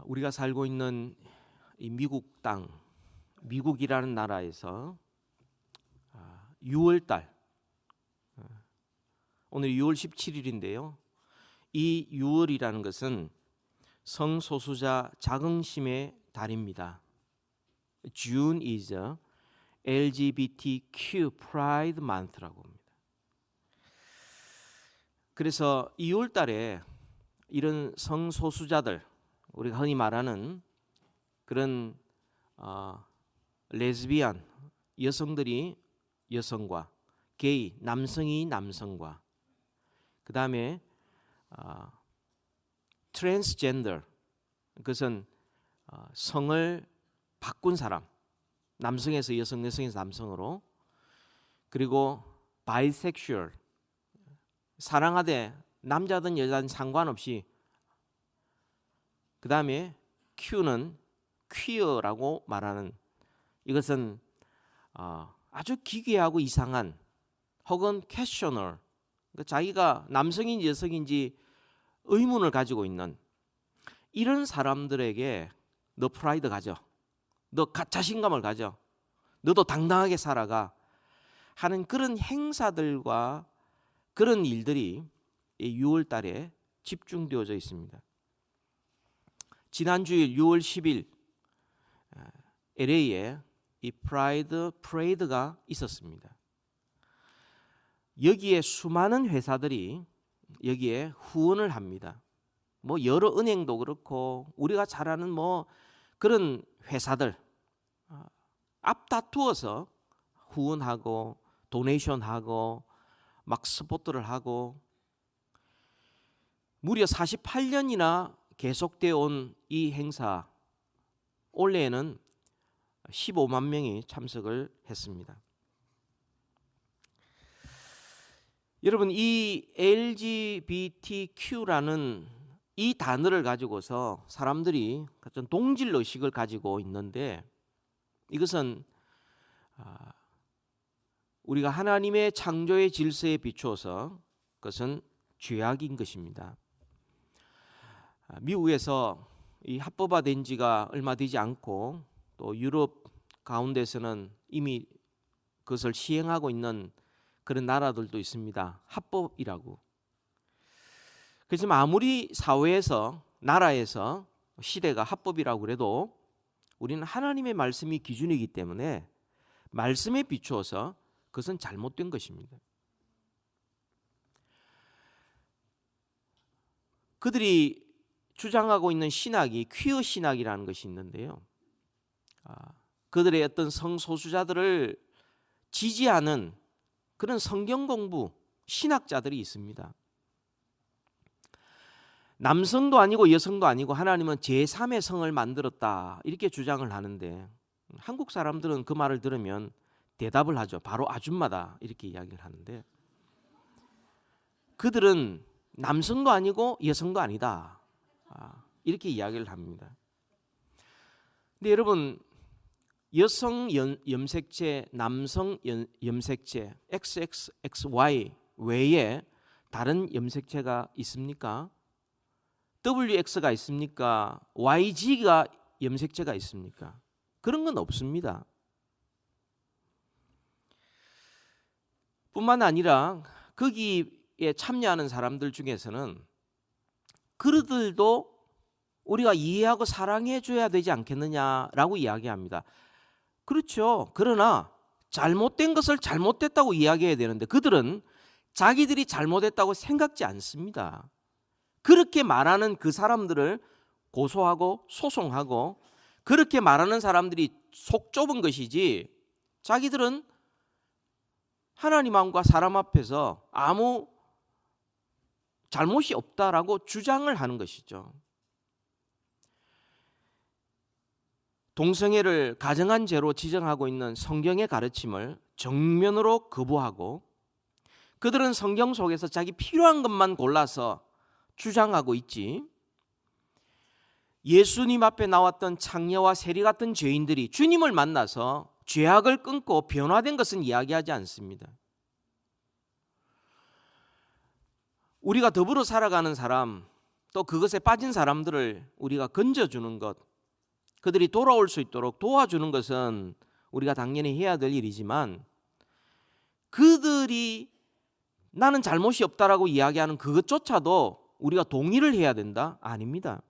우리가 살고 있는 이 미국 땅, 미국이라는 나라에서 6월달, 오늘 6월 17일인데요. 이 6월이라는 것은 성소수자 자긍심의 달입니다. June is LGBTQ Pride Month라고 합니다. 그래서 2월 달에 이런 성소수자들, 우리가 흔히 말하는 그런 레즈비안 여성들이 여성과, 게이 남성이 남성과, 그 다음에 트랜스젠더, 그것은 성을 바꾼 사람, 남성에서 여성, 여성에서 남성으로, 그리고 바이섹슈얼, 사랑하되 남자든 여자든 상관없이, 그 다음에 Q는 퀴어라고 말하는, 이것은 아주 기괴하고 이상한 혹은 퀘셔널, 그러니까 자기가 남성인지 여성인지 의문을 가지고 있는 이런 사람들에게 너 프라이드 가져, 너 자신감을 가져, 너도 당당하게 살아가 하는 그런 행사들과 그런 일들이 6월 달에 집중되어져 있습니다. 지난 주일 6월 10일 LA에 이 프라이드 프레이드가 있었습니다. 여기에 수많은 회사들이 여기에 후원을 합니다. 뭐 여러 은행도 그렇고 우리가 잘 아는 뭐 그런 회사들 앞다투어서 후원하고 도네이션하고 막 스포트를 하고, 무려 48년이나 계속되어 온 이 행사, 올해에는 15만 명이 참석을 했습니다. 여러분, 이 LGBTQ라는 이 단어를 가지고서 사람들이 어떤 동질 의식을 가지고 있는데, 이것은 우리가 하나님의 창조의 질서에 비추어서 그것은 죄악인 것입니다. 미국에서 이 합법화된 지가 얼마 되지 않고 또 유럽 가운데서는 이미 그것을 시행하고 있는 그런 나라들도 있습니다. 합법이라고. 그렇지만 아무리 사회에서, 나라에서, 시대가 합법이라고 그래도 우리는 하나님의 말씀이 기준이기 때문에 말씀에 비추어서 그것은 잘못된 것입니다. 그들이 주장하고 있는 신학이 퀴어 신학이라는 것이 있는데요. 그들의 어떤 성소수자들을 지지하는 그런 성경 공부 신학자들이 있습니다. 남성도 아니고 여성도 아니고 하나님은 제3의 성을 만들었다, 이렇게 주장을 하는데, 한국 사람들은 그 말을 들으면 대답을 하죠. 바로 아줌마다, 이렇게 이야기를 하는데, 그들은 남성도 아니고 여성도 아니다, 이렇게 이야기를 합니다. 근데 여러분, 여성 염색체, 남성 염색체 XXXY 외에 다른 염색체가 있습니까? WX가 있습니까? YG가 염색체가 있습니까? 그런 건 없습니다. 뿐만 아니라 거기에 참여하는 사람들 중에서는 그들도 우리가 이해하고 사랑해 줘야 되지 않겠느냐라고 이야기합니다. 그렇죠. 그러나 잘못된 것을 잘못됐다고 이야기해야 되는데 그들은 자기들이 잘못했다고 생각지 않습니다. 그렇게 말하는 그 사람들을 고소하고 소송하고, 그렇게 말하는 사람들이 속 좁은 것이지, 자기들은 하나님 앞과 사람 앞에서 아무 잘못이 없다라고 주장을 하는 것이죠. 동성애를 가정한 죄로 지정하고 있는 성경의 가르침을 정면으로 거부하고, 그들은 성경 속에서 자기 필요한 것만 골라서 주장하고 있지, 예수님 앞에 나왔던 창녀와 세리 같은 죄인들이 주님을 만나서 죄악을 끊고 변화된 것은 이야기하지 않습니다. 우리가 더불어 살아가는 사람, 또 그것에 빠진 사람들을 우리가 건져주는 것, 그들이 돌아올 수 있도록 도와주는 것은 우리가 당연히 해야 될 일이지만, 그들이 나는 잘못이 없다라고 이야기하는 그것조차도 우리가 동의를 해야 된다? 아닙니다.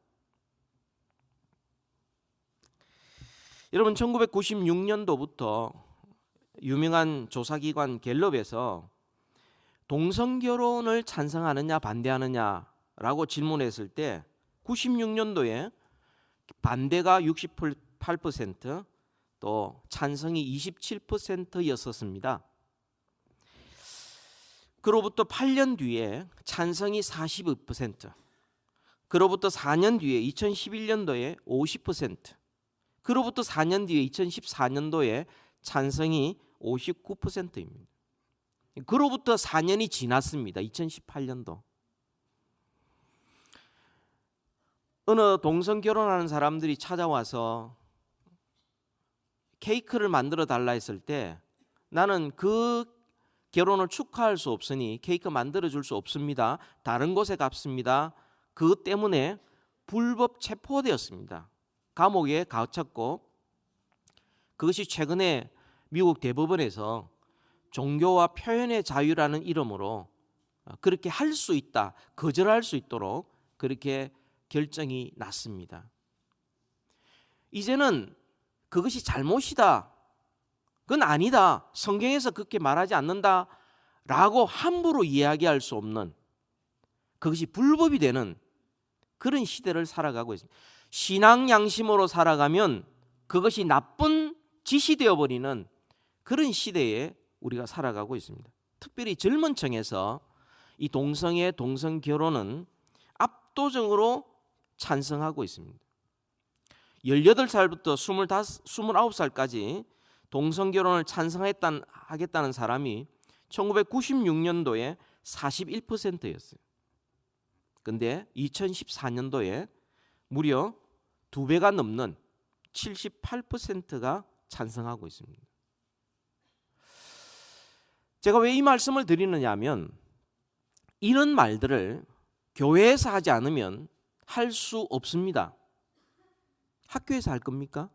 여러분, 1996년도부터 유명한 조사기관 갤럽에서 동성결혼을 찬성하느냐 반대하느냐라고 질문했을 때 96년도에 반대가 68%, 또 찬성이 27%였었습니다. 그로부터 8년 뒤에 찬성이 42%, 그로부터 4년 뒤에 2011년도에 50%, 그로부터 4년 뒤에 2014년도에 찬성이 59%입니다. 그로부터 4년이 지났습니다. 2018년도. 어느 동성 결혼하는 사람들이 찾아와서 케이크를 만들어 달라 했을 때, 나는 그 결혼을 축하할 수 없으니 케이크 만들어 줄 수 없습니다. 다른 곳에 갔습니다. 그것 때문에 불법 체포되었습니다. 감옥에 갇혔고, 그것이 최근에 미국 대법원에서 종교와 표현의 자유라는 이름으로 그렇게 할 수 있다, 거절할 수 있도록 그렇게 결정이 났습니다. 이제는 그것이 잘못이다, 그건 아니다, 성경에서 그렇게 말하지 않는다라고 함부로 이야기할 수 없는, 그것이 불법이 되는 그런 시대를 살아가고 있습니다. 신앙 양심으로 살아가면 그것이 나쁜 짓이 되어버리는 그런 시대에 우리가 살아가고 있습니다. 특별히 젊은 층에서 이 동성애, 동성 결혼은 압도적으로 찬성하고 있습니다. 18살부터 29살까지 동성 결혼을 찬성하겠다는 사람이 1996년도에 41%였어요. 근데 2014년도에 무려 2배가 넘는 78%가 찬성하고 있습니다. 제가 왜 이 말씀을 드리느냐 하면, 이런 말들을 교회에서 하지 않으면 할 수 없습니다. 학교에서 할 겁니까?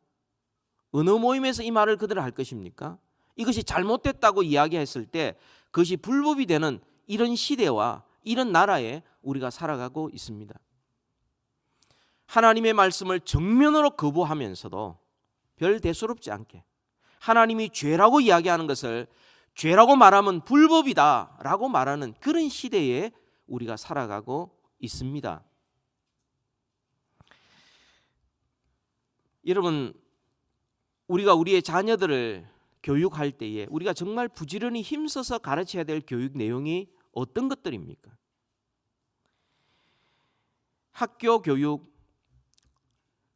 어느 모임에서 이 말을 그대로 할 것입니까? 이것이 잘못됐다고 이야기했을 때 그것이 불법이 되는 이런 시대와 이런 나라에 우리가 살아가고 있습니다. 하나님의 말씀을 정면으로 거부하면서도 별 대수롭지 않게 하나님이 죄라고 이야기하는 것을 죄라고 말하면 불법이다 라고 말하는 그런 시대에 우리가 살아가고 있습니다. 여러분, 우리가 우리의 자녀들을 교육할 때에 우리가 정말 부지런히 힘써서 가르쳐야 될 교육 내용이 어떤 것들입니까? 학교 교육,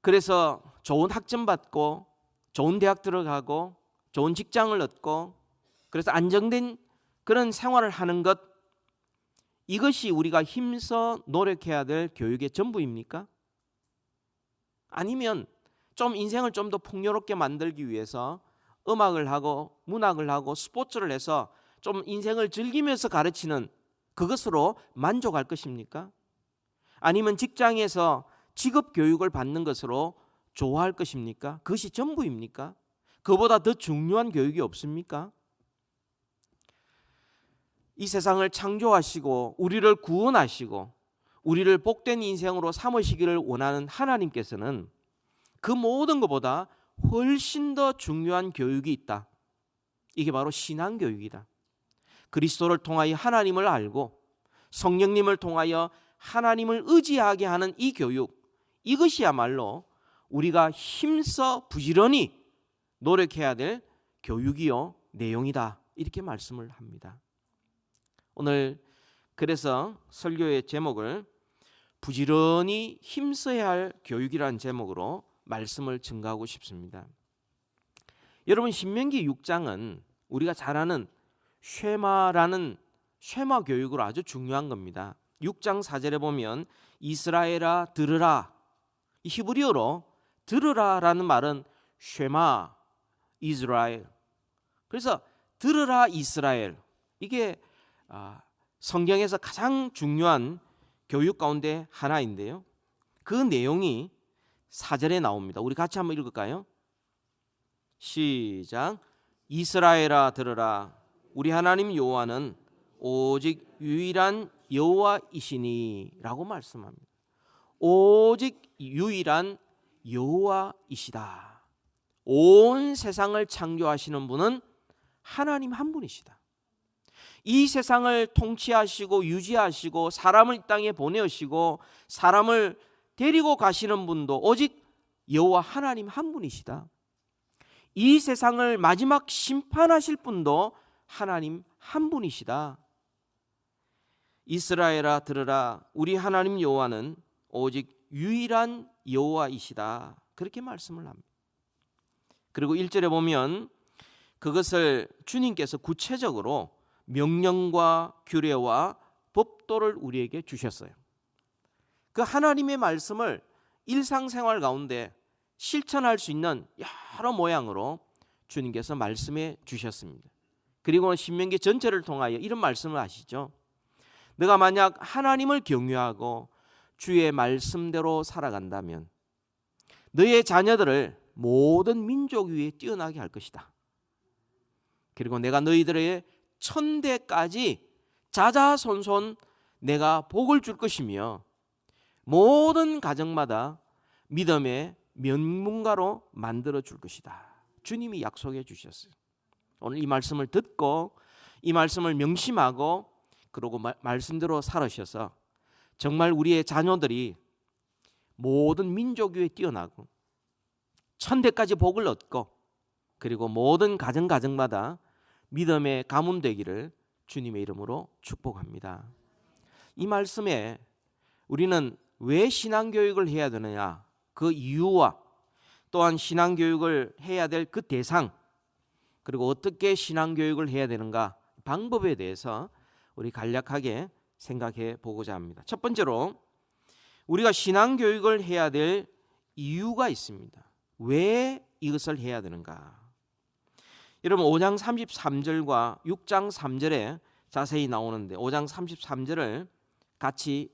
그래서 좋은 학점 받고 좋은 대학 들어가고 좋은 직장을 얻고 그래서 안정된 그런 생활을 하는 것, 이것이 우리가 힘써 노력해야 될 교육의 전부입니까? 아니면 좀 인생을 좀 더 풍요롭게 만들기 위해서 음악을 하고 문학을 하고 스포츠를 해서 좀 인생을 즐기면서 가르치는 그것으로 만족할 것입니까? 아니면 직장에서 직업 교육을 받는 것으로 좋아할 것입니까? 그것이 전부입니까? 그보다 더 중요한 교육이 없습니까? 이 세상을 창조하시고 우리를 구원하시고 우리를 복된 인생으로 삼으시기를 원하는 하나님께서는 그 모든 것보다 훨씬 더 중요한 교육이 있다. 이게 바로 신앙교육이다. 그리스도를 통하여 하나님을 알고 성령님을 통하여 하나님을 의지하게 하는 이 교육, 이것이야말로 우리가 힘써 부지런히 노력해야 될 교육이요 내용이다, 이렇게 말씀을 합니다. 오늘 그래서 설교의 제목을 부지런히 힘써야 할 교육이라는 제목으로 말씀을 증거하고 싶습니다. 여러분, 신명기 6장은 우리가 잘 아는 쉐마라는 쉐마 교육으로 아주 중요한 겁니다. 6장 4절에 보면 이스라엘아 들으라, 이 히브리어로 들으라라는 말은 쉐마 이스라엘, 그래서 들으라 이스라엘, 이게 성경에서 가장 중요한 교육 가운데 하나인데요. 그 내용이 4절에 나옵니다. 우리 같이 한번 읽을까요? 시작. 이스라엘아 들으라. 우리 하나님 여호와는 오직 유일한 여호와이시니 라고 말씀합니다. 오직 유일한 여호와이시다. 온 세상을 창조하시는 분은 하나님 한 분이시다. 이 세상을 통치하시고 유지하시고 사람을 이 땅에 보내시고 사람을 데리고 가시는 분도 오직 여호와 하나님 한 분이시다. 이 세상을 마지막 심판하실 분도 하나님 한 분이시다. 이스라엘아 들으라. 우리 하나님 여호와는 오직 유일한 여호와이시다. 그렇게 말씀을 합니다. 그리고 1절에 보면 그것을 주님께서 구체적으로 명령과 규례와 법도를 우리에게 주셨어요. 그 하나님의 말씀을 일상생활 가운데 실천할 수 있는 여러 모양으로 주님께서 말씀해 주셨습니다. 그리고 신명기 전체를 통하여 이런 말씀을 하시죠. 너가 만약 하나님을 경외하고 주의 말씀대로 살아간다면 너의 자녀들을 모든 민족 위에 뛰어나게 할 것이다. 그리고 내가 너희들의 천대까지 자자손손 내가 복을 줄 것이며 모든 가정마다 믿음의 명문가로 만들어 줄 것이다. 주님이 약속해 주셨어요. 오늘 이 말씀을 듣고 이 말씀을 명심하고 그러고 말씀대로 살아셔서 정말 우리의 자녀들이 모든 민족 위에 뛰어나고 천대까지 복을 얻고 그리고 모든 가정마다 믿음의 가문 되기를 주님의 이름으로 축복합니다. 이 말씀에 우리는 왜 신앙교육을 해야 되느냐, 그 이유와 또한 신앙교육을 해야 될 그 대상, 그리고 어떻게 신앙교육을 해야 되는가, 방법에 대해서 우리 간략하게 생각해 보고자 합니다. 첫 번째로 우리가 신앙교육을 해야 될 이유가 있습니다. 왜 이것을 해야 되는가? 여러분 5장 33절과 6장 3절에 자세히 나오는데 5장 33절을 같이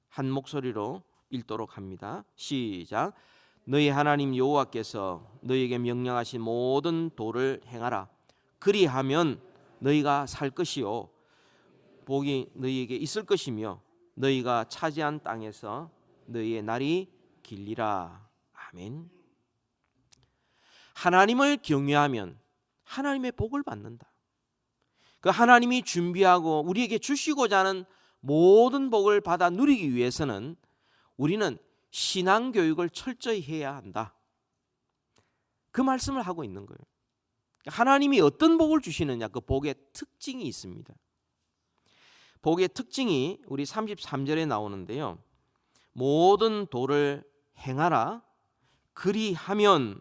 한 목소리로 읽도록 합니다. 시작. 너희 하나님 여호와께서 너희에게 명령하신 모든 도를 행하라. 그리하면 너희가 살 것이요 복이 너희에게 있을 것이며 너희가 차지한 땅에서 너희의 날이 길리라. 아멘. 하나님을 경외하면 하나님의 복을 받는다. 그 하나님이 준비하고 우리에게 주시고자 하는 모든 복을 받아 누리기 위해서는 우리는 신앙교육을 철저히 해야 한다. 그 말씀을 하고 있는 거예요. 하나님이 어떤 복을 주시느냐, 그 복의 특징이 있습니다. 복의 특징이 우리 33절에 나오는데요. 모든 도를 행하라. 그리하면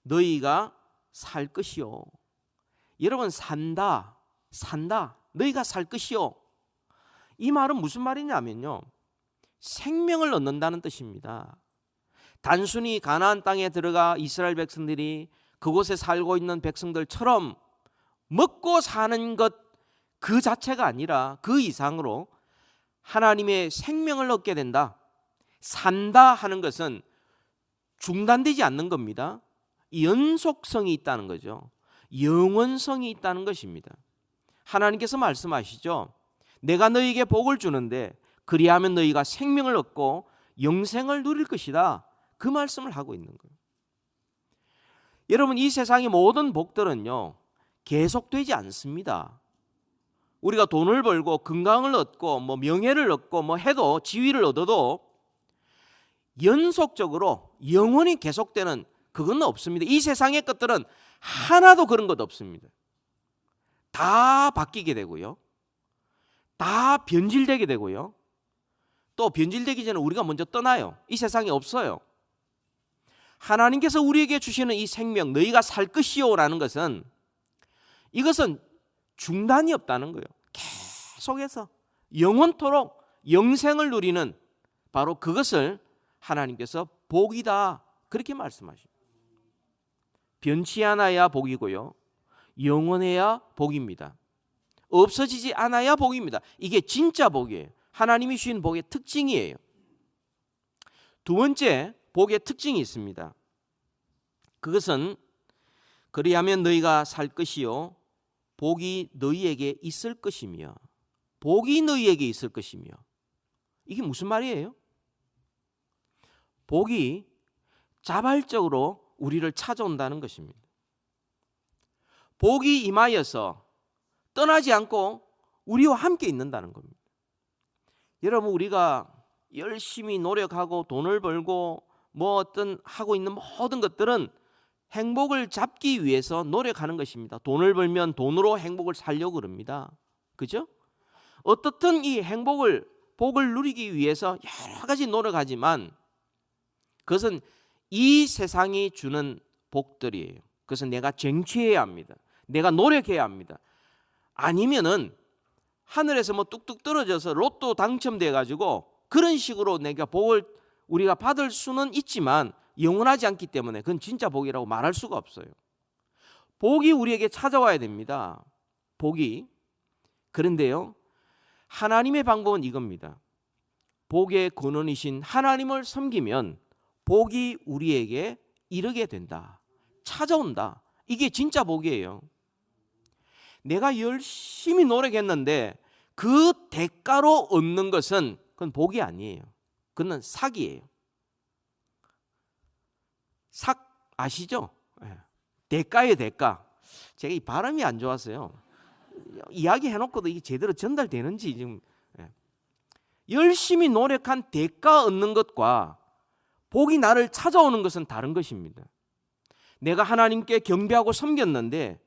너희가 살 것이요. 여러분 산다. 너희가 살 것이요. 이 말은 무슨 말이냐면요. 생명을 얻는다는 뜻입니다. 단순히 가나안 땅에 들어가 이스라엘 백성들이 그곳에 살고 있는 백성들처럼 먹고 사는 것 그 자체가 아니라 그 이상으로 하나님의 생명을 얻게 된다. 산다 하는 것은 중단되지 않는 겁니다. 연속성이 있다는 거죠. 영원성이 있다는 것입니다. 하나님께서 말씀하시죠. 내가 너희에게 복을 주는데 그리하면 너희가 생명을 얻고 영생을 누릴 것이다. 그 말씀을 하고 있는 거예요. 여러분 이 세상의 모든 복들은요 계속되지 않습니다. 우리가 돈을 벌고 건강을 얻고 명예를 얻고 해도 지위를 얻어도 연속적으로 영원히 계속되는 그건 없습니다. 이 세상의 것들은 하나도 그런 것 없습니다. 다 바뀌게 되고요. 다 변질되게 되고요. 또 변질되기 전에 우리가 먼저 떠나요. 이 세상에 없어요. 하나님께서 우리에게 주시는 이 생명, 너희가 살 것이요라는 것은 이것은 중단이 없다는 거예요. 계속해서 영원토록 영생을 누리는 바로 그것을 하나님께서 복이다 그렇게 말씀하십니다. 변치 않아야 복이고요. 영원해야 복입니다. 없어지지 않아야 복입니다. 이게 진짜 복이에요. 하나님이 주신 복의 특징이에요. 두 번째 복의 특징이 있습니다. 그것은 그리하면 너희가 살 것이요 복이 너희에게 있을 것이며 복이 너희에게 있을 것이며 이게 무슨 말이에요? 복이 자발적으로 우리를 찾아온다는 것입니다. 복이 임하여서 떠나지 않고 우리와 함께 있는다는 겁니다. 여러분 우리가 열심히 노력하고 돈을 벌고 뭐 어떤 하고 있는 모든 것들은 행복을 잡기 위해서 노력하는 것입니다. 돈을 벌면 돈으로 행복을 살려고 그럽니다. 그죠? 어떻든 이 복을 누리기 위해서 여러 가지 노력하지만 그것은 이 세상이 주는 복들이에요. 그것은 내가 쟁취해야 합니다. 내가 노력해야 합니다. 아니면은 하늘에서 뭐 뚝뚝 떨어져서 로또 당첨돼 가지고 그런 식으로 내가 복을 우리가 받을 수는 있지만 영원하지 않기 때문에 그건 진짜 복이라고 말할 수가 없어요. 복이 우리에게 찾아와야 됩니다. 복이. 그런데요, 하나님의 방법은 이겁니다. 복의 근원이신 하나님을 섬기면 복이 우리에게 이르게 된다. 찾아온다. 이게 진짜 복이에요. 내가 열심히 노력했는데 그 대가로 얻는 것은 그건 복이 아니에요. 그건 사기예요. 아시죠? 대가예요, 대가. 제가 이 발음이 안 좋았어요. 이야기 해놓고도 이게 제대로 전달되는지 지금. 열심히 노력한 대가 얻는 것과 복이 나를 찾아오는 것은 다른 것입니다. 내가 하나님께 경배하고 섬겼는데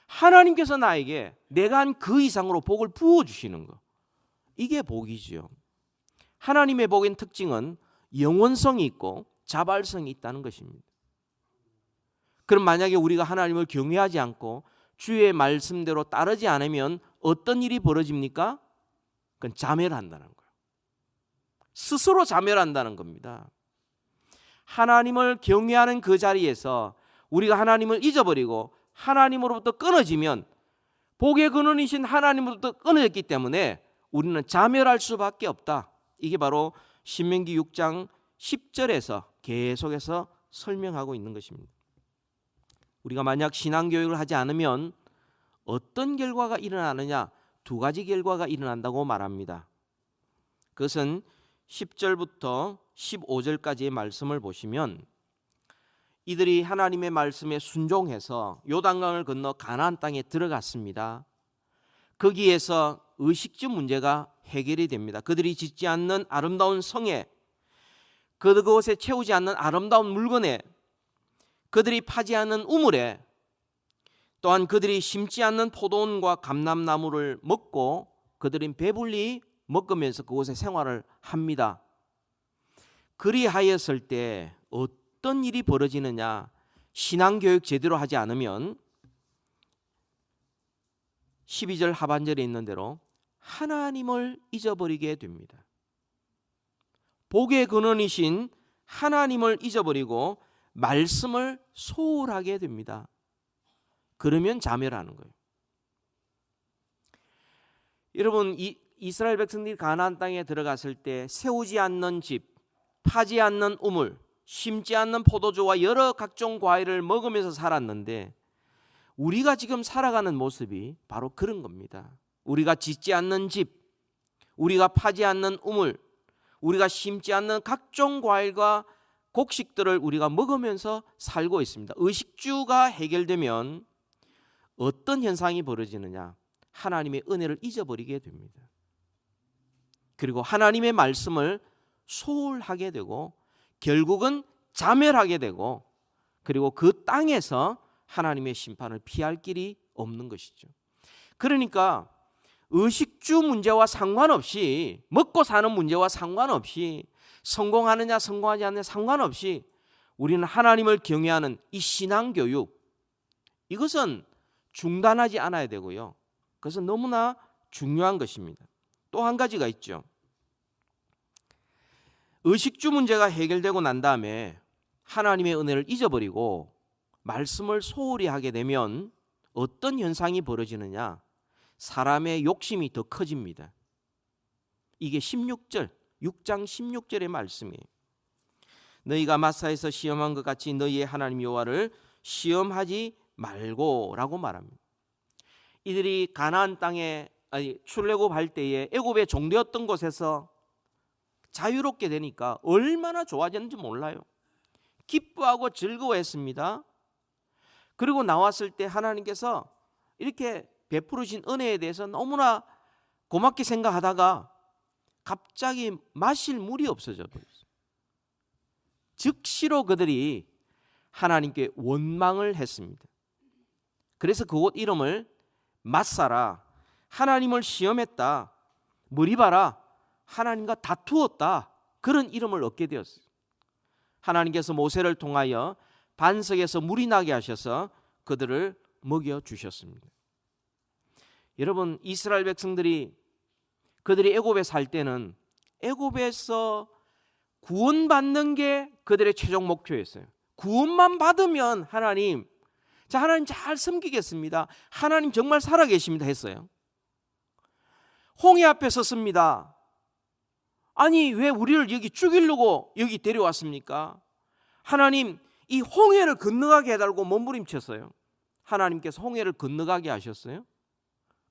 하나님께서 나에게 내가 한 그 이상으로 복을 부어주시는 것. 이게 복이지요. 하나님의 복의 특징은 영원성이 있고 자발성이 있다는 것입니다. 그럼 만약에 우리가 하나님을 경외하지 않고 주의 말씀대로 따르지 않으면 어떤 일이 벌어집니까? 그건 자멸한다는 거예요. 스스로 자멸한다는 겁니다. 하나님을 경외하는 그 자리에서 우리가 하나님을 잊어버리고 하나님으로부터 끊어지면 복의 근원이신 하나님으로부터 끊어졌기 때문에 우리는 자멸할 수밖에 없다. 이게 바로 신명기 6장 10절에서 계속해서 설명하고 있는 것입니다. 우리가 만약 신앙교육을 하지 않으면 어떤 결과가 일어나느냐? 두 가지 결과가 일어난다고 말합니다. 그것은 10절부터 15절까지의 말씀을 보시면 이들이 하나님의 말씀에 순종해서 요단강을 건너 가나안 땅에 들어갔습니다. 거기에서 의식주 문제가 해결이 됩니다. 그들이 짓지 않는 아름다운 성에, 그곳에 채우지 않는 아름다운 물건에, 그들이 파지 않는 우물에, 또한 그들이 심지 않는 포도원과 감람나무를 먹고 그들은 배불리 먹으면서 그곳에 생활을 합니다. 그리하였을 때 어떤 일이 벌어지느냐? 신앙교육 제대로 하지 않으면 12절 하반절에 있는 대로 하나님을 잊어버리게 됩니다. 복의 근원이신 하나님을 잊어버리고 말씀을 소홀하게 됩니다. 그러면 자멸하는 거예요. 여러분, 이스라엘 백성들이 가나안 땅에 들어갔을 때 세우지 않는 집, 파지 않는 우물, 심지 않는 포도주와 여러 각종 과일을 먹으면서 살았는데 우리가 지금 살아가는 모습이 바로 그런 겁니다. 우리가 짓지 않는 집, 우리가 파지 않는 우물, 우리가 심지 않는 각종 과일과 곡식들을 우리가 먹으면서 살고 있습니다. 의식주가 해결되면 어떤 현상이 벌어지느냐? 하나님의 은혜를 잊어버리게 됩니다. 그리고 하나님의 말씀을 소홀하게 되고 결국은 자멸하게 되고 그리고 그 땅에서 하나님의 심판을 피할 길이 없는 것이죠. 그러니까 의식주 문제와 상관없이, 먹고 사는 문제와 상관없이, 성공하느냐 성공하지 않느냐 상관없이 우리는 하나님을 경외하는 이 신앙교육, 이것은 중단하지 않아야 되고요. 그것은 너무나 중요한 것입니다. 또 한 가지가 있죠. 의식주 문제가 해결되고 난 다음에 하나님의 은혜를 잊어버리고 말씀을 소홀히 하게 되면 어떤 현상이 벌어지느냐? 사람의 욕심이 더 커집니다. 이게 6장 16절의 말씀이에요. 너희가 마사에서 시험한 것 같이 너희의 하나님 여호와를 시험하지 말고라고 말합니다. 이들이 가나안 땅에 출애굽할 때에 애굽의 종되었던 곳에서 자유롭게 되니까 얼마나 좋아졌는지 몰라요. 기뻐하고 즐거워했습니다. 그리고 나왔을 때 하나님께서 이렇게 베풀으신 은혜에 대해서 너무나 고맙게 생각하다가 갑자기 마실 물이 없어져 버렸어요. 즉시로 그들이 하나님께 원망을 했습니다. 그래서 그곳 이름을 맛사라, 하나님을 시험했다, 머리바라, 하나님과 다투었다, 그런 이름을 얻게 되었어요. 하나님께서 모세를 통하여 반석에서 물이 나게 하셔서 그들을 먹여주셨습니다. 여러분, 이스라엘 백성들이 그들이 애굽에 살 때는 애굽에서 구원받는 게 그들의 최종 목표였어요. 구원만 받으면 하나님 잘 섬기겠습니다, 하나님 정말 살아계십니다 했어요. 홍해 앞에 섰습니다. 아니 왜 우리를 여기 죽이려고 여기 데려왔습니까? 하나님 이 홍해를 건너가게 해달라고 몸부림쳤어요. 하나님께서 홍해를 건너가게 하셨어요.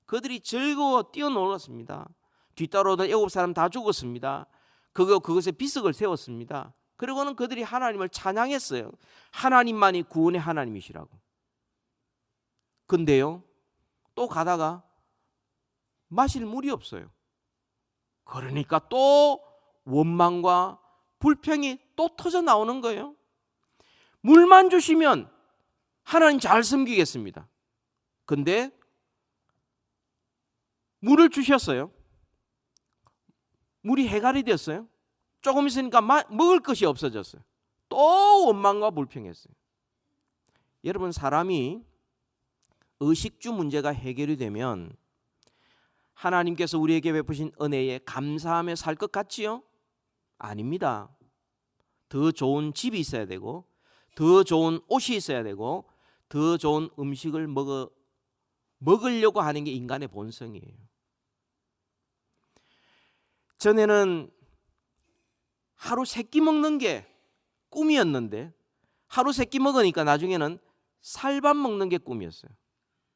그들이 즐거워 뛰어놀았습니다. 뒤따라오던 애굽 사람 다 죽었습니다. 그것에 비석을 세웠습니다. 그리고는 그들이 하나님을 찬양했어요. 하나님만이 구원의 하나님이시라고. 근데요, 또 가다가 마실 물이 없어요. 그러니까 또 원망과 불평이 또 터져 나오는 거예요. 물만 주시면 하나님 잘 섬기겠습니다. 근데 물을 주셨어요. 물이 해갈이 됐어요. 조금 있으니까 먹을 것이 없어졌어요. 또 원망과 불평했어요. 여러분, 사람이 의식주 문제가 해결이 되면 하나님께서 우리에게 베푸신 은혜에 감사하며 살 것 같지요? 아닙니다. 더 좋은 집이 있어야 되고, 더 좋은 옷이 있어야 되고, 더 좋은 음식을 먹으려고 하는 게 인간의 본성이에요. 전에는 하루 3끼 먹는 게 꿈이었는데 하루 3끼 먹으니까 나중에는 쌀밥 먹는 게 꿈이었어요.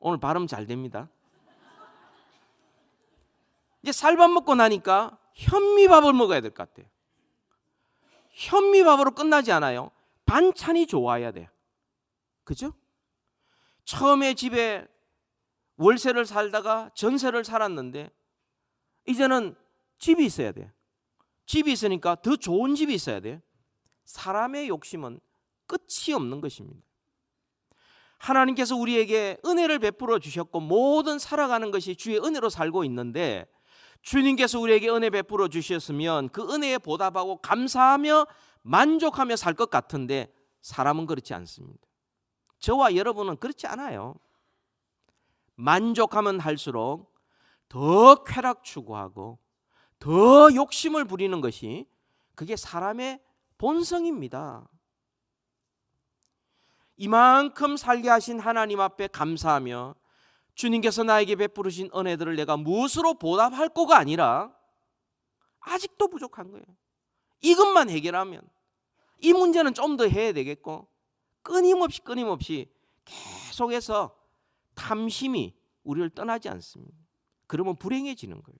오늘 발음 잘 됩니다. 이제 쌀밥 먹고 나니까 현미밥을 먹어야 될 것 같아요. 현미밥으로 끝나지 않아요. 반찬이 좋아야 돼요. 그죠? 처음에 집에 월세를 살다가 전세를 살았는데 이제는 집이 있어야 돼요. 집이 있으니까 더 좋은 집이 있어야 돼요. 사람의 욕심은 끝이 없는 것입니다. 하나님께서 우리에게 은혜를 베풀어 주셨고 모든 살아가는 것이 주의 은혜로 살고 있는데, 주님께서 우리에게 은혜 베풀어 주셨으면 그 은혜에 보답하고 감사하며 만족하며 살 것 같은데 사람은 그렇지 않습니다. 저와 여러분은 그렇지 않아요. 만족하면 할수록 더 쾌락 추구하고 더 욕심을 부리는 것이 그게 사람의 본성입니다. 이만큼 살게 하신 하나님 앞에 감사하며 주님께서 나에게 베푸르신 은혜들을 내가 무엇으로 보답할 거가 아니라 아직도 부족한 거예요. 이것만 해결하면 이 문제는 좀 더 해야 되겠고, 끊임없이 계속해서 탐심이 우리를 떠나지 않습니다. 그러면 불행해지는 거예요.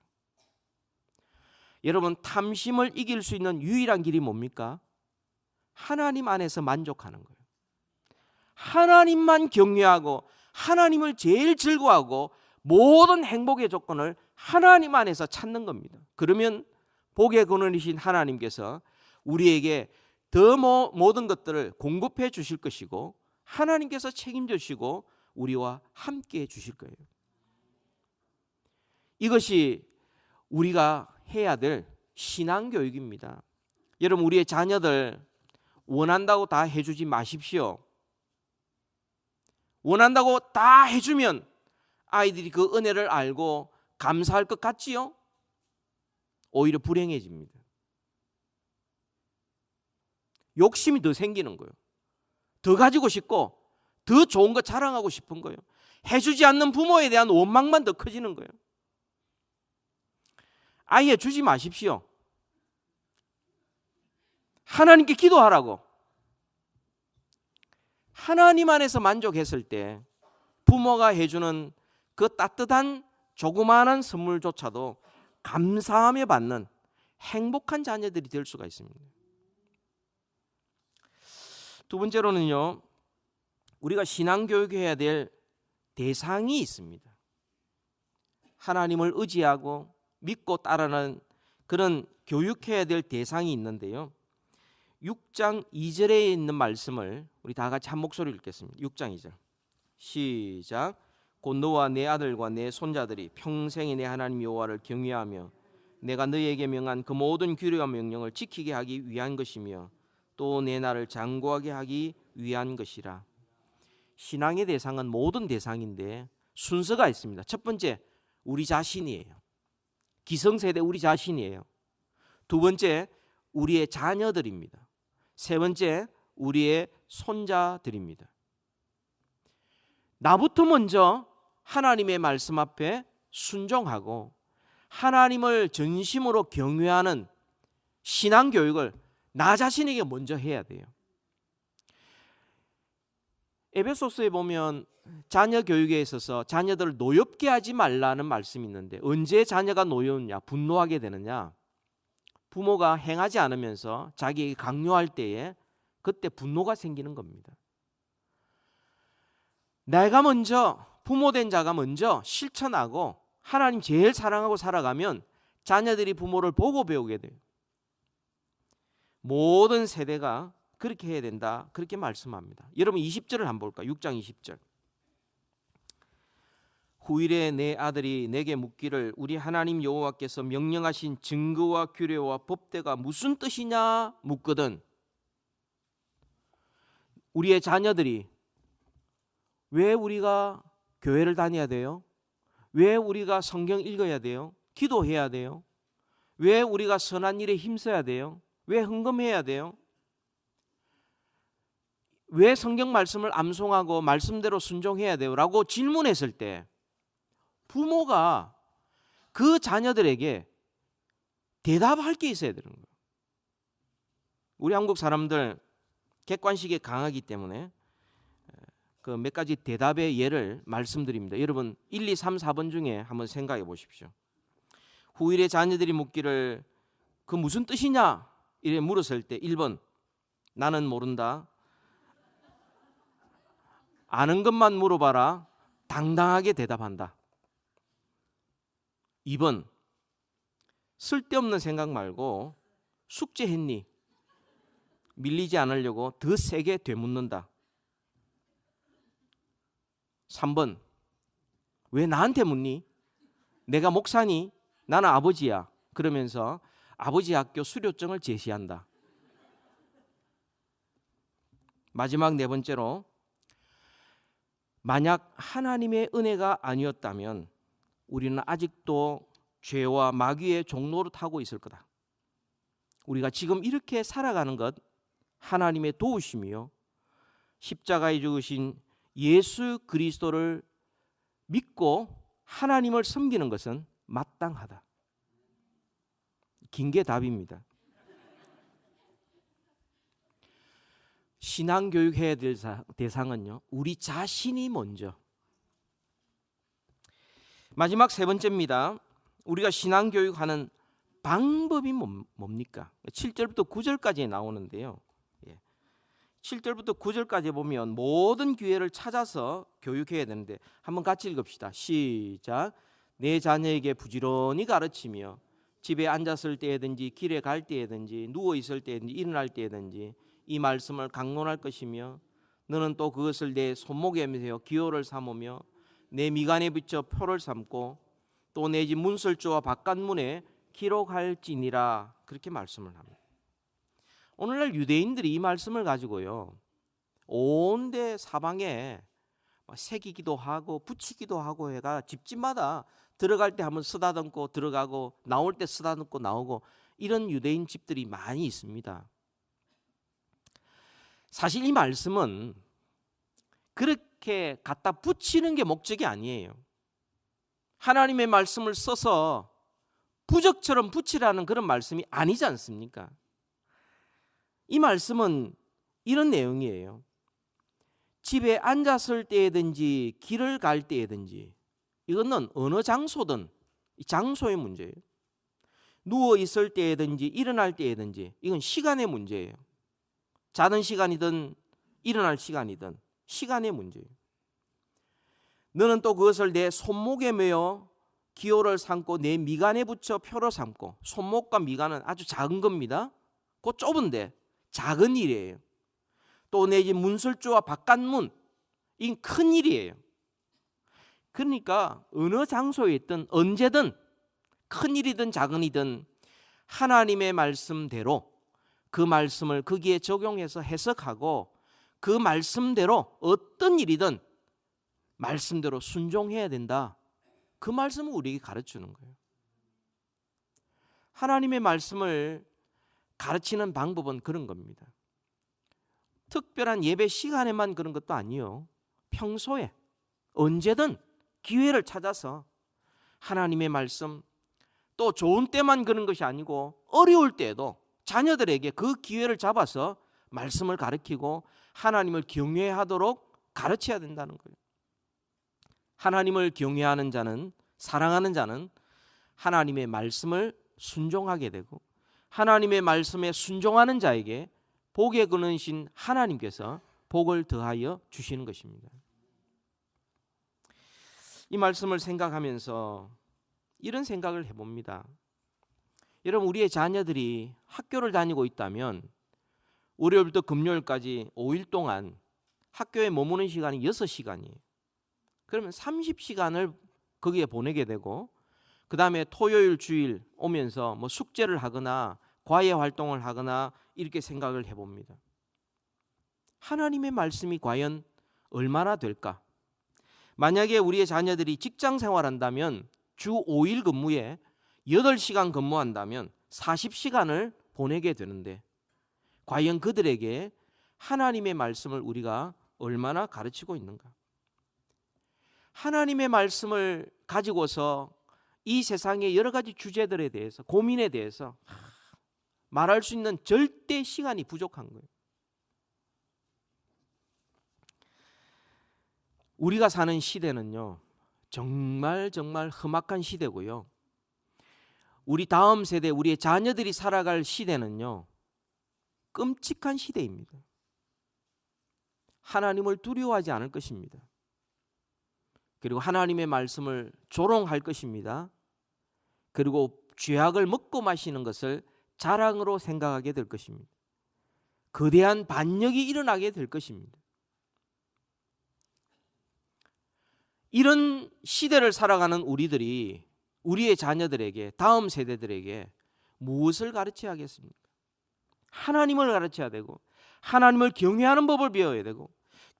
여러분, 탐심을 이길 수 있는 유일한 길이 뭡니까? 하나님 안에서 만족하는 거예요. 하나님만 경외하고 하나님을 제일 즐거워하고 모든 행복의 조건을 하나님 안에서 찾는 겁니다. 그러면 복의 근원이신 하나님께서 우리에게 더 모든 것들을 공급해 주실 것이고 하나님께서 책임져 주시고 우리와 함께 해 주실 거예요. 이것이 우리가 해야 될 신앙교육입니다. 여러분, 우리의 자녀들 원한다고 다 해주지 마십시오. 원한다고 다 해주면 아이들이 그 은혜를 알고 감사할 것 같지요? 오히려 불행해집니다. 욕심이 더 생기는 거예요. 더 가지고 싶고 더 좋은 거 자랑하고 싶은 거예요. 해주지 않는 부모에 대한 원망만 더 커지는 거예요. 아예 주지 마십시오. 하나님께 기도하라고. 하나님 안에서 만족했을 때 부모가 해주는 그 따뜻한 조그마한 선물조차도 감사하며 받는 행복한 자녀들이 될 수가 있습니다. 두 번째로는요, 우리가 신앙교육해야 될 대상이 있습니다. 하나님을 의지하고 믿고 따르는 그런 교육해야 될 대상이 있는데요. 6장 2절에 있는 말씀을 우리 다 같이 한 목소리로 읽겠습니다. 6장 2절 시작. 곧 너와 내 아들과 내 손자들이 평생에 내 하나님 여호와를 경외하며 내가 너희에게 명한 그 모든 규례와 명령을 지키게 하기 위한 것이며 또 내 나를 장구하게 하기 위한 것이라. 신앙의 대상은 모든 대상인데 순서가 있습니다. 첫 번째, 우리 자신이에요. 기성세대 우리 자신이에요. 두 번째, 우리의 자녀들입니다. 세 번째, 우리의 손자들입니다. 나부터 먼저 하나님의 말씀 앞에 순종하고 하나님을 전심으로 경외하는 신앙교육을 나 자신에게 먼저 해야 돼요. 에베소서에 보면 자녀 교육에 있어서 자녀들을 노엽게 하지 말라는 말씀이 있는데, 언제 자녀가 노여우냐, 분노하게 되느냐, 부모가 행하지 않으면서 자기에게 강요할 때에 그때 분노가 생기는 겁니다. 내가 먼저, 부모된 자가 먼저 실천하고 하나님 제일 사랑하고 살아가면 자녀들이 부모를 보고 배우게 돼요. 모든 세대가 그렇게 해야 된다, 그렇게 말씀합니다. 여러분 20절을 한번 볼까요? 6장 20절. 후일에 내 아들이 내게 묻기를 우리 하나님 여호와께서 명령하신 증거와 규례와 법대가 무슨 뜻이냐 묻거든. 우리의 자녀들이 왜 우리가 교회를 다녀야 돼요? 왜 우리가 성경 읽어야 돼요? 기도해야 돼요? 왜 우리가 선한 일에 힘써야 돼요? 왜 헌금해야 돼요? 왜 성경 말씀을 암송하고 말씀대로 순종해야 돼요? 라고 질문했을 때 부모가 그 자녀들에게 대답할 게 있어야 되는 거예요. 우리 한국 사람들 객관식에 강하기 때문에 그 몇 가지 대답의 예를 말씀드립니다. 여러분 1, 2, 3, 4번 중에 한번 생각해 보십시오. 후일에 자녀들이 묻기를 그 무슨 뜻이냐 이래 물었을 때 1번 나는 모른다. 아는 것만 물어봐라. 당당하게 대답한다. 2번 쓸데없는 생각 말고 숙제했니? 밀리지 않으려고 더 세게 되묻는다. 3번 왜 나한테 묻니? 내가 목사니? 나는 아버지야. 그러면서 아버지 학교 수료증을 제시한다. 마지막 네 번째로 만약 하나님의 은혜가 아니었다면 우리는 아직도 죄와 마귀의 종로를 타고 있을 거다. 우리가 지금 이렇게 살아가는 것 하나님의 도우심이요 십자가에 죽으신 예수 그리스도를 믿고 하나님을 섬기는 것은 마땅하다. 긴 게 답입니다. 신앙교육해야 될 대상은요 우리 자신이 먼저. 마지막 세 번째입니다. 우리가 신앙교육하는 방법이 뭡니까? 7절부터 9절까지 나오는데요. 7절부터 9절까지 보면 모든 기회를 찾아서 교육해야 되는데 한번 같이 읽읍시다. 시작. 내 자녀에게 부지런히 가르치며 집에 앉았을 때든지 길에 갈 때든지 누워 있을 때든지 일어날 때든지 이 말씀을 강론할 것이며 너는 또 그것을 내 손목에 메어 기호를 삼으며 내 미간에 붙여 표를 삼고 또 내 집 문설주와 바깥문에 기록할지니라. 그렇게 말씀을 합니다. 오늘날 유대인들이 이 말씀을 가지고요 온데 사방에 새기기도 하고 붙이기도 하고 해가 집집마다 들어갈 때 한번 쓰다듬고 들어가고 나올 때 쓰다듬고 나오고 이런 유대인 집들이 많이 있습니다. 사실 이 말씀은 그렇게 갖다 붙이는 게 목적이 아니에요. 하나님의 말씀을 써서 부적처럼 붙이라는 그런 말씀이 아니지 않습니까? 이 말씀은 이런 내용이에요. 집에 앉았을 때든지 길을 갈 때든지, 이거는 어느 장소든 장소의 문제예요. 누워 있을 때든지 일어날 때든지 이건 시간의 문제예요. 자는 시간이든 일어날 시간이든 시간의 문제예요. 너는 또 그것을 내 손목에 매어 기호를 삼고 내 미간에 붙여 표로 삼고. 손목과 미간은 아주 작은 겁니다. 그 좁은데 작은 일이에요. 또 내 집 문설주와 바깥문, 이건 큰 일이에요. 그러니까 어느 장소에 있든 언제든 큰 일이든 작은 일이든 하나님의 말씀대로 그 말씀을 거기에 적용해서 해석하고 그 말씀대로 어떤 일이든 말씀대로 순종해야 된다. 그 말씀을 우리에게 가르치는 거예요. 하나님의 말씀을 가르치는 방법은 그런 겁니다. 특별한 예배 시간에만 그런 것도 아니요. 평소에 언제든 기회를 찾아서 하나님의 말씀, 또 좋은 때만 그런 것이 아니고 어려울 때에도 자녀들에게 그 기회를 잡아서 말씀을 가르치고 하나님을 경외하도록 가르쳐야 된다는 거예요. 하나님을 경외하는 자는, 사랑하는 자는 하나님의 말씀을 순종하게 되고 하나님의 말씀에 순종하는 자에게 복에 근원이신 하나님께서 복을 더하여 주시는 것입니다. 이 말씀을 생각하면서 이런 생각을 해봅니다. 여러분, 우리의 자녀들이 학교를 다니고 있다면 월요일부터 금요일까지 5일 동안 학교에 머무는 시간이 6시간이에요. 그러면 30시간을 거기에 보내게 되고 그 다음에 토요일 주일 오면서 뭐 숙제를 하거나 과외 활동을 하거나 이렇게 생각을 해봅니다. 하나님의 말씀이 과연 얼마나 될까? 만약에 우리의 자녀들이 직장 생활한다면 주 5일 근무에 8시간 근무한다면 40시간을 보내게 되는데 과연 그들에게 하나님의 말씀을 우리가 얼마나 가르치고 있는가? 하나님의 말씀을 가지고서 이 세상의 여러 가지 주제들에 대해서, 고민에 대해서 말할 수 있는 절대 시간이 부족한 거예요. 우리가 사는 시대는요, 정말 험악한 시대고요. 우리 다음 세대, 우리의 자녀들이 살아갈 시대는요, 끔찍한 시대입니다. 하나님을 두려워하지 않을 것입니다. 그리고 하나님의 말씀을 조롱할 것입니다. 그리고 죄악을 먹고 마시는 것을 자랑으로 생각하게 될 것입니다. 거대한 반역이 일어나게 될 것입니다. 이런 시대를 살아가는 우리들이 우리의 자녀들에게, 다음 세대들에게 무엇을 가르쳐야 하겠습니까? 하나님을 가르쳐야 되고 하나님을 경외하는 법을 배워야 되고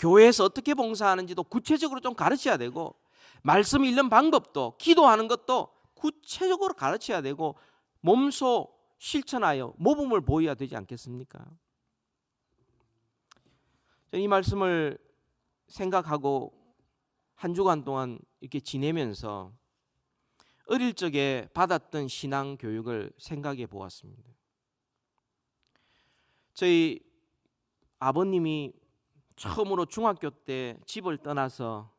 교회에서 어떻게 봉사하는지도 구체적으로 좀 가르쳐야 되고 말씀 읽는 방법도, 기도하는 것도 구체적으로 가르쳐야 되고 몸소 실천하여 모범을 보여야 되지 않겠습니까? 이 말씀을 생각하고 한 주간 동안 이렇게 지내면서 어릴 적에 받았던 신앙 교육을 생각해 보았습니다. 저희 아버님이 처음으로 중학교 때 집을 떠나서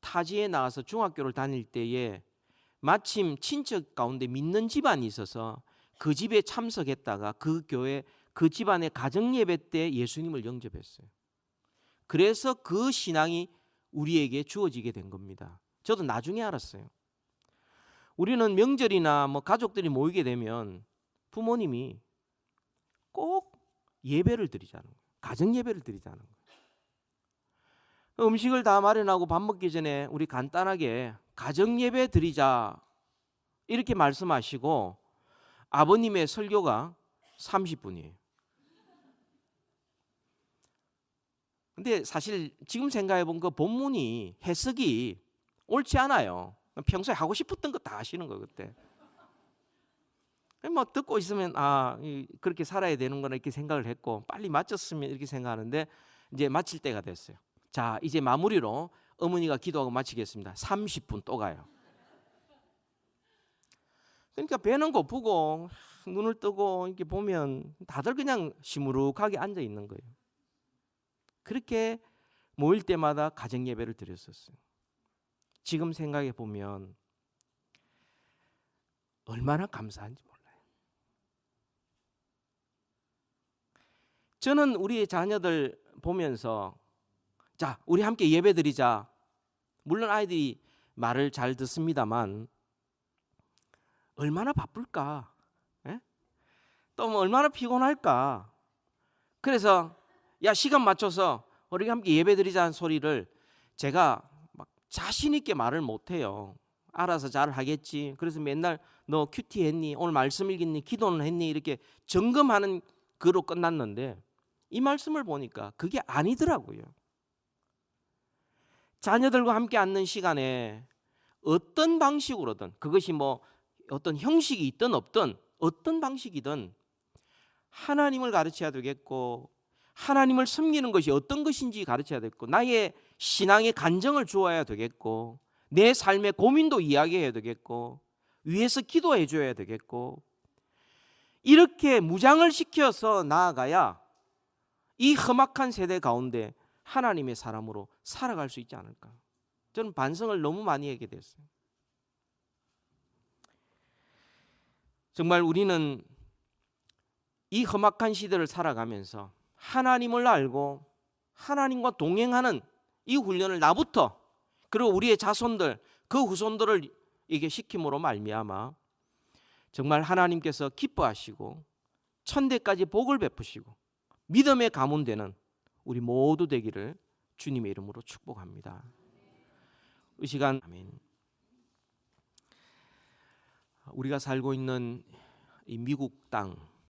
타지에 나와서 중학교를 다닐 때에 마침 친척 가운데 믿는 집안이 있어서 그 집에 참석했다가 그 교회, 그 집안의 가정예배 때 예수님을 영접했어요. 그래서 그 신앙이 우리에게 주어지게 된 겁니다. 저도 나중에 알았어요. 우리는 명절이나 뭐 가족들이 모이게 되면 부모님이 꼭 예배를 드리자는 거예요. 가정 예배를 드리자는 거예요. 음식을 다 마련하고 밥 먹기 전에 우리 간단하게 가정 예배 드리자 이렇게 말씀하시고 아버님의 설교가 30분이에요. 근데 사실 지금 생각해 보면 그 본문이 해석이 옳지 않아요. 평소에 하고 싶었던 거 다 하시는 거예요, 그때. 막 듣고 있으면 그렇게 살아야 되는구나 이렇게 생각을 했고 빨리 마쳤으면 이렇게 생각하는데 이제 마칠 때가 됐어요. 자, 이제 마무리로 어머니가 기도하고 마치겠습니다. 30분 또 가요. 그러니까 배는 고프고 눈을 뜨고 이렇게 보면 다들 그냥 시무룩하게 앉아 있는 거예요. 그렇게 모일 때마다 가정 예배를 드렸었어요. 지금 생각해 보면 얼마나 감사한지 몰라요. 저는 우리 자녀들 보면서 자, 우리 함께 예배 드리자. 물론 아이들이 말을 잘 듣습니다만 얼마나 바쁠까? 예? 또 뭐 얼마나 피곤할까? 그래서 야, 시간 맞춰서 우리 함께 예배 드리자는 소리를 제가 막 자신 있게 말을 못 해요. 알아서 잘 하겠지. 그래서 맨날 너 큐티 했니? 오늘 말씀 읽었니? 기도는 했니? 이렇게 점검하는 거로 끝났는데 이 말씀을 보니까 그게 아니더라고요. 자녀들과 함께 앉는 시간에 어떤 방식으로든 그것이 뭐 어떤 형식이 있든 없든 어떤 방식이든 하나님을 가르쳐야 되겠고 하나님을 섬기는 것이 어떤 것인지 가르쳐야 되겠고 나의 신앙의 간증을 주어야 되겠고 내 삶의 고민도 이야기해야 되겠고 위에서 기도해 줘야 되겠고 이렇게 무장을 시켜서 나아가야 이 험악한 세대 가운데 하나님의 사람으로 살아갈 수 있지 않을까. 저는 반성을 너무 많이 하게 됐어요. 정말 우리는 이 험악한 시대를 살아가면서 하나님을 알고 하나님과 동행하는 이 훈련을 나부터 그리고 우리의 자손들 그 후손들을 이게 시킴으로 말미암아 정말 하나님께서 기뻐하시고 천대까지 복을 베푸시고 믿음의 가문 되는 우리 모두 되기를 주님의 이름으로 축복합니다. 이 시간 아멘. 우리가 살고 있는 이 미국 땅